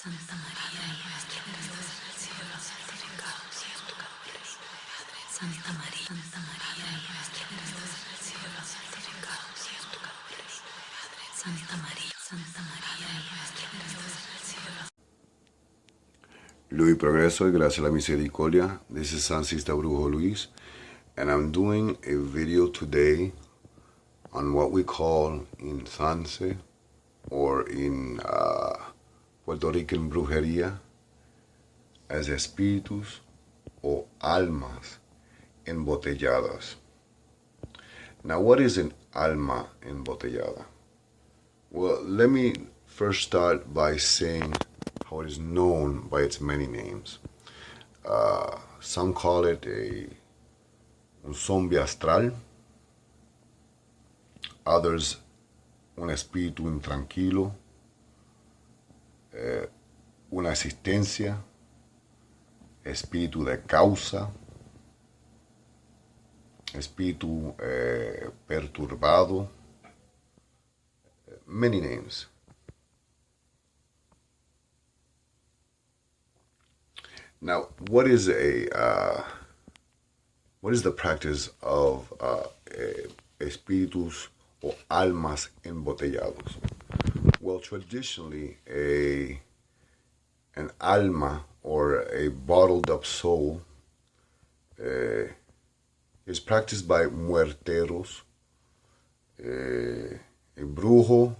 Santa María, nuestro Dios del cielo, santificado seas tu nombre. Santa María, nuestro Dios del cielo, santificado seas tu nombre. Santa María, nuestro Dios del cielo. Luis Progreso y gracias a la misericordia. This is Sanse Brujo Luis, and I'm doing a video today on what we call in Sanse or in Puerto Rican brujería as espíritus o almas embotelladas. Now, what is an alma embotellada? Well, let me first start by saying how it is known by its many names. Some call it un zombie astral, others un espíritu intranquilo, una asistencia, espíritu de causa, espíritu perturbado, many names. Now, what is the practice of espíritus o almas embotellados? Well, traditionally, an alma or a bottled up soul is practiced by muerteros, a brujo,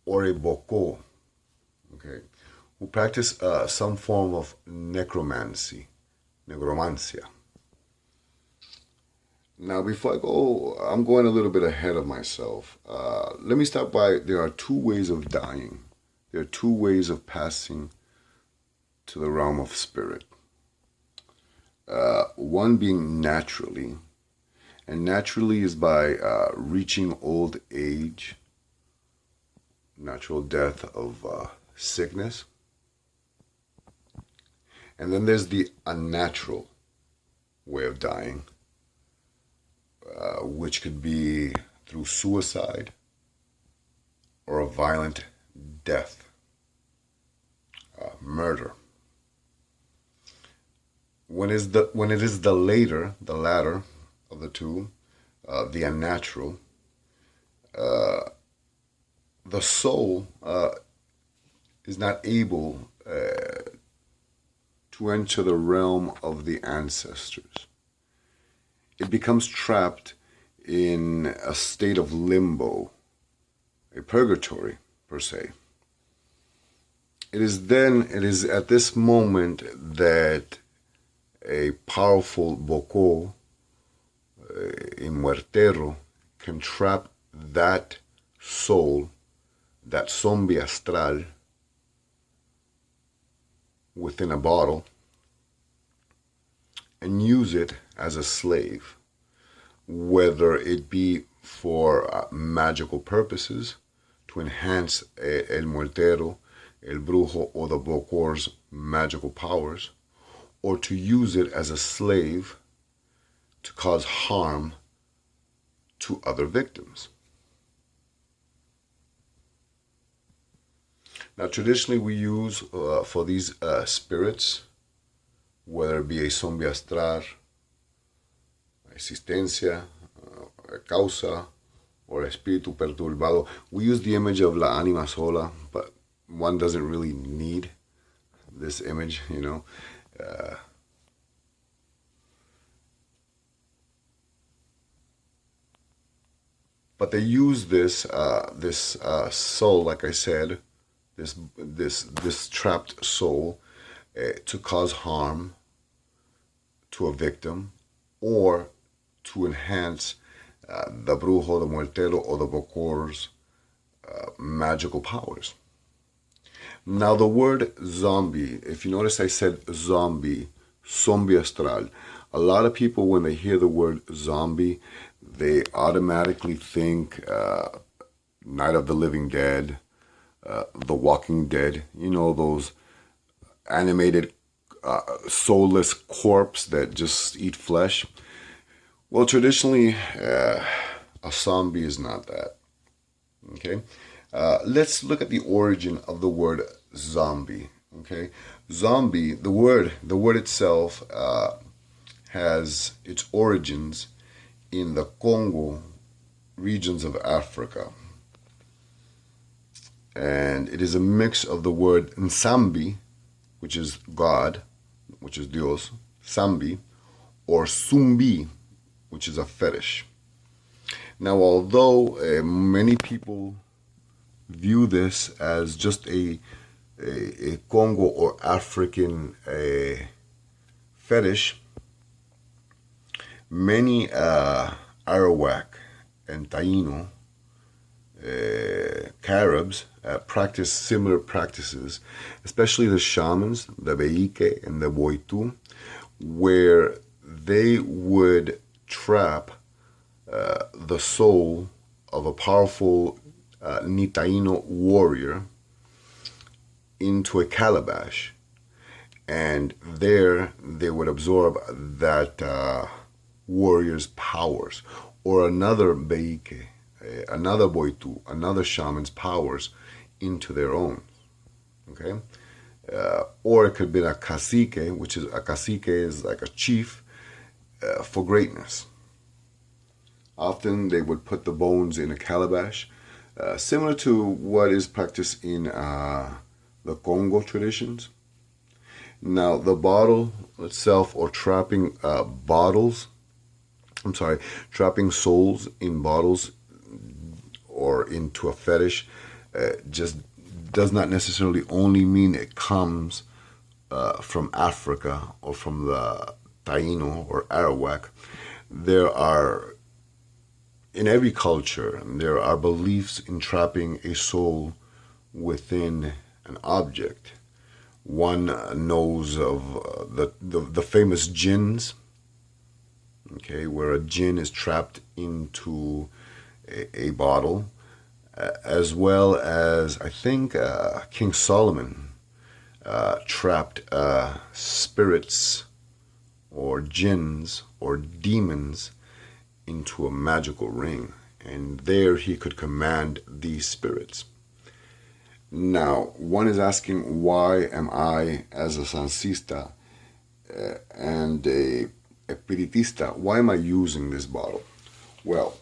or a bokor, okay, who practice some form of necromancy, necromancia. Now, before I go, I'm going a little bit ahead of myself. Let me start by, there are two ways of dying. There are two ways of passing to the realm of spirit. One being naturally, and naturally is by reaching old age, natural death of sickness. And then there's the unnatural way of dying, which could be through suicide or a violent death, murder. When it is the latter of the two, the unnatural, the soul is not able to enter the realm of the ancestors. It becomes trapped in a state of limbo, a purgatory per se. It is at this moment that a powerful Bokor, a Muertero, can trap that soul, that Zombie Astral, within a bottle and use it as a slave, whether it be for magical purposes to enhance el Muertero, el Brujo, or the Bokor's magical powers, or to use it as a slave to cause harm to other victims. Now, traditionally, we use for these spirits, whether it be a Zombie Astral, asistencia, causa, or espíritu perturbado, we use the image of la Anima Sola, but one doesn't really need this image, you know. But they use this soul, like I said, this trapped soul to cause harm to a victim or to enhance the Brujo, the Muertero, or the Bokor's magical powers. Now, the word zombie, if you notice I said zombie, Zombie Astral. A lot of people, when they hear the word zombie, they automatically think Night of the Living Dead, The Walking Dead, you know, those animated soulless corpse that just eat flesh. Well, traditionally, a zombie is not that. Okay? Let's look at the origin of the word zombie. Okay, zombie. The word itself has its origins in the Congo regions of Africa, and it is a mix of the word Nsambi, which is God, which is Dios, Sambi, or Sumbi, which is a fetish. Now, although many people view this as just a Congo or African fetish, many Arawak and Taino Caribs practice similar practices, especially the shamans, the Beike and the Boitu, where they would trap the soul of a powerful Nitaino warrior into a calabash, and there they would absorb that warrior's powers, or another Beike, another Boitu, another shaman's powers into their own. Okay, or it could be a cacique, which is a cacique is like a chief for greatness. Often they would put the bones in a calabash, similar to what is practiced in the Congo traditions. Now, the bottle itself, or trapping trapping souls in bottles or into a fetish, just does not necessarily only mean it comes from Africa or from the Taino or Arawak. There are, in every culture, there are beliefs in trapping a soul within an object. One knows of the famous jinns, okay, where a jinn is trapped into a bottle, as well as, I think, King Solomon trapped spirits or jinns or demons into a magical ring, and there he could command these spirits. Now, one is asking, why am I, as a Sansista and a Espiritista, why am I using this bottle? Well,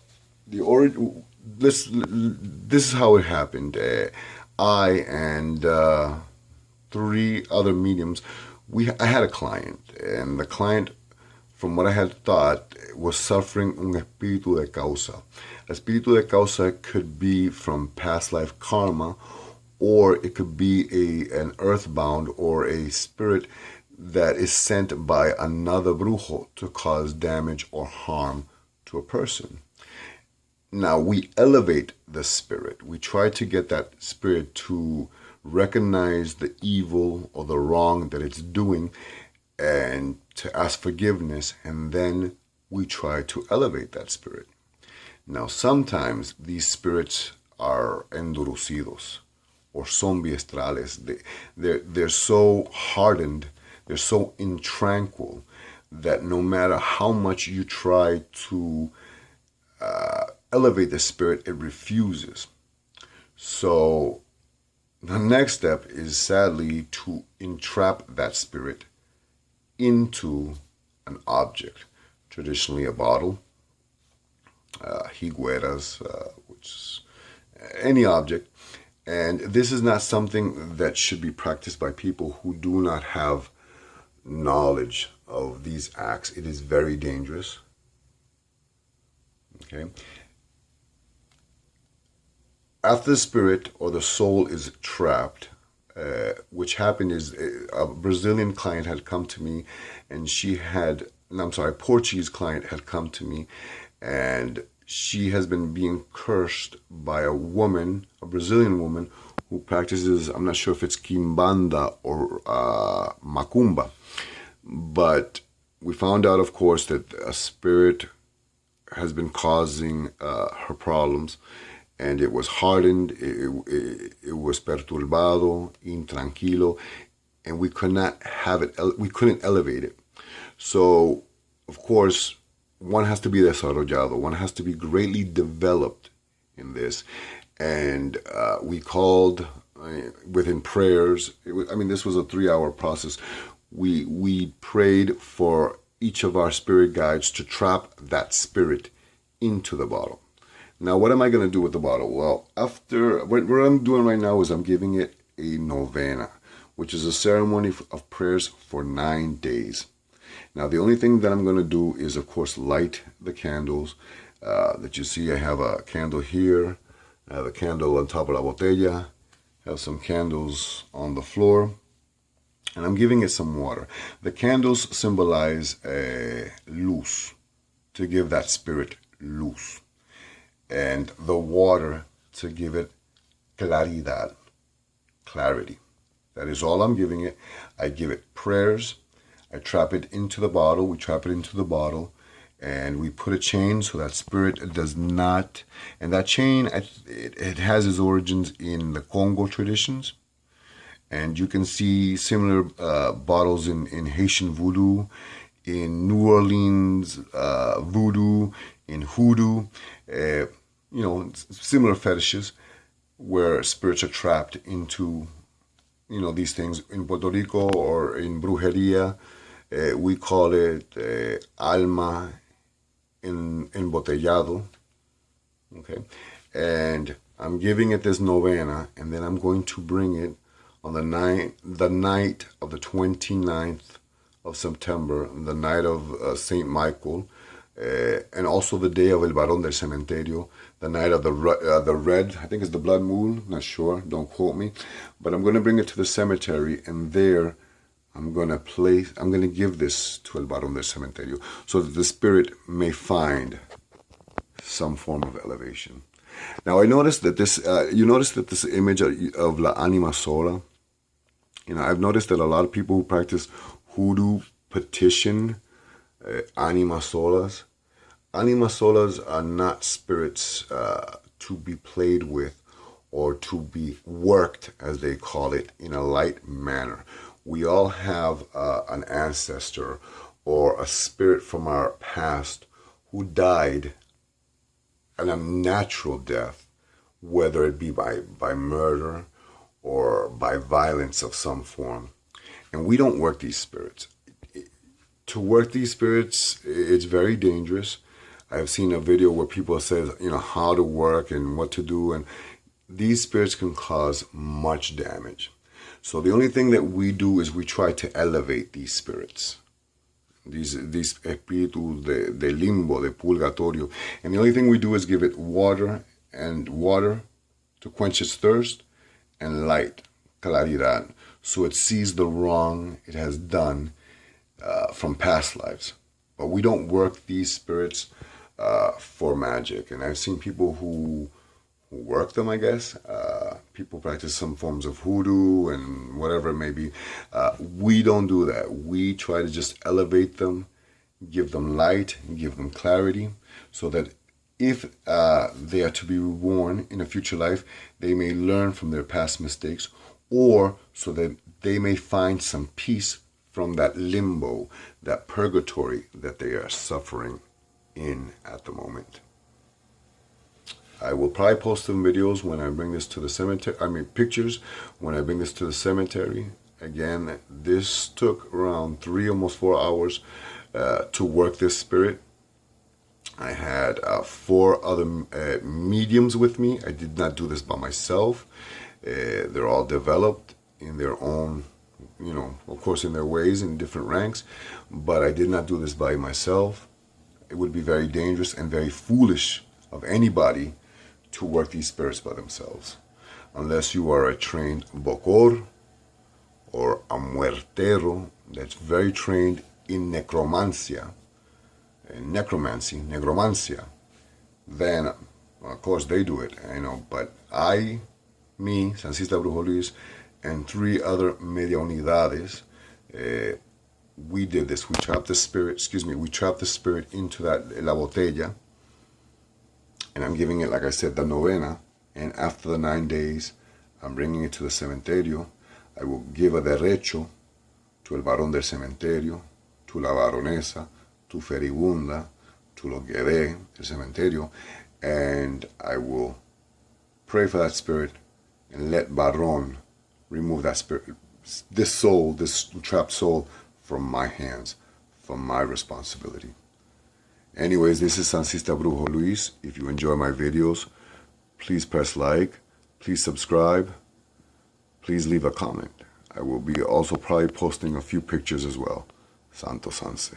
this is how it happened. I and 3 other mediums, I had a client, and the client, from what I had thought, was suffering un Espiritu de Causa. Espiritu de Causa could be from past life karma, or it could be an earthbound or a spirit that is sent by another Brujo to cause damage or harm to a person. Now, we elevate the spirit. We try to get that spirit to recognize the evil or the wrong that it's doing and to ask forgiveness, and then we try to elevate that spirit. Now, sometimes these spirits are endurecidos or zombie astrales. They're so hardened, they're so intranquil, that no matter how much you try to elevate the spirit, it refuses. So the next step is, sadly, to entrap that spirit into an object, traditionally a bottle, higueras, which is any object. And this is not something that should be practiced by people who do not have knowledge of these acts. It is very dangerous. Okay. After the spirit or the soul is trapped, which happened is a Brazilian client had come to me, and a Portuguese client had come to me, and she has been being cursed by a woman, a Brazilian woman, who practices, I'm not sure if it's Kimbanda or Macumba, but we found out, of course, that a spirit has been causing her problems, and it was hardened, it was perturbado, intranquilo, and we could not have it, we couldn't elevate it. So, of course, one has to be desarrollado, one has to be greatly developed in this, And we called within prayers. This was a 3-hour process. We prayed for each of our spirit guides to trap that spirit into the bottle. Now, what am I going to do with the bottle? Well, what I'm doing right now is I'm giving it a novena, which is a ceremony of prayers for 9 days. Now, the only thing that I'm going to do is, of course, light the candles that you see. I have a candle here. I have a candle on top of la botella. I have some candles on the floor. And I'm giving it some water. The candles symbolize luz, to give that spirit luz. And the water to give it claridad, clarity. That is all I'm giving it. I give it prayers. I trap it into the bottle. We trap it into the bottle. And we put a chain so that spirit does not. And that chain, it has its origins in the Congo traditions. And you can see similar bottles in Haitian Vodou, in New Orleans Voodoo, in Hoodoo, similar fetishes where spirits are trapped into, these things. In Puerto Rico or in Brujeria, we call it alma embotellado. Okay, and I'm giving it this novena, and then I'm going to bring it on the night of the 29th of September, the night of Saint Michael, and also the day of El Varón del Cementerio, the night of the red, I think it's the blood moon, not sure, don't quote me, but I'm going to bring it to the cemetery, and there I'm going to give this to El Varón del Cementerio, so that the spirit may find some form of elevation. Now, I noticed that this image of La Anima Sola, I've noticed that a lot of people who practice hoodoo petition Anima Solas. Anima Solas are not spirits to be played with or to be worked, as they call it, in a light manner. We all have an ancestor or a spirit from our past who died an unnatural death, whether it be by murder or by violence of some form. And we don't work these spirits. To work these spirits, it's very dangerous. I've seen a video where people say, how to work and what to do, and these spirits can cause much damage. So the only thing that we do is we try to elevate these spirits, these espíritus de limbo, de purgatorio. And the only thing we do is give it water to quench its thirst, and light, claridad, so it sees the wrong it has done from past lives. But we don't work these spirits for magic. And I've seen people who work them, I guess. People practice some forms of hoodoo and whatever it may be. We don't do that. We try to just elevate them, give them light, and give them clarity, so that if they are to be reborn in a future life, they may learn from their past mistakes, or so that they may find some peace from that limbo, that purgatory that they are suffering in at the moment. I will probably post some videos when I bring this to the cemetery, pictures when I bring this to the cemetery. Again, this took around 3, almost 4 hours to work this spirit. I had 4 other mediums with me. I did not do this by myself. They're all developed in their own, of course in their ways, in different ranks. But I did not do this by myself. It would be very dangerous and very foolish of anybody to work these spirits by themselves. Unless you are a trained Bokor or a Muertero that's very trained in necromancy, then of course they do it, but me, Sancista Brujo Luis, and 3 other media unidades, we did this. We trapped the spirit into that la botella, and I'm giving it, like I said, the novena, and after the 9 days, I'm bringing it to the cementerio. I will give a derecho to el varón del cementerio, to la baronesa, to feribunda, to lo que del cementerio, and I will Pray for that spirit and let Baron remove that spirit, this soul, this trapped soul from my hands, from my responsibility. Anyways, this is Sancista Brujo Luis. If you enjoy my videos, please press like, please subscribe, please leave a comment. I will be also probably posting a few pictures as well. Santo Sanse.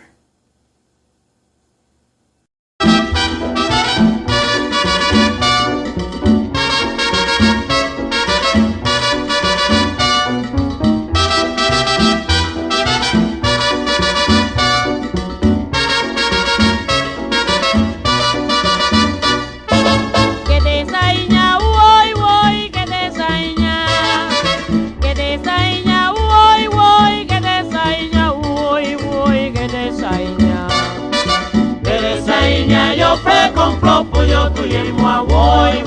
Yo pre con flopo, yo tu y el voy,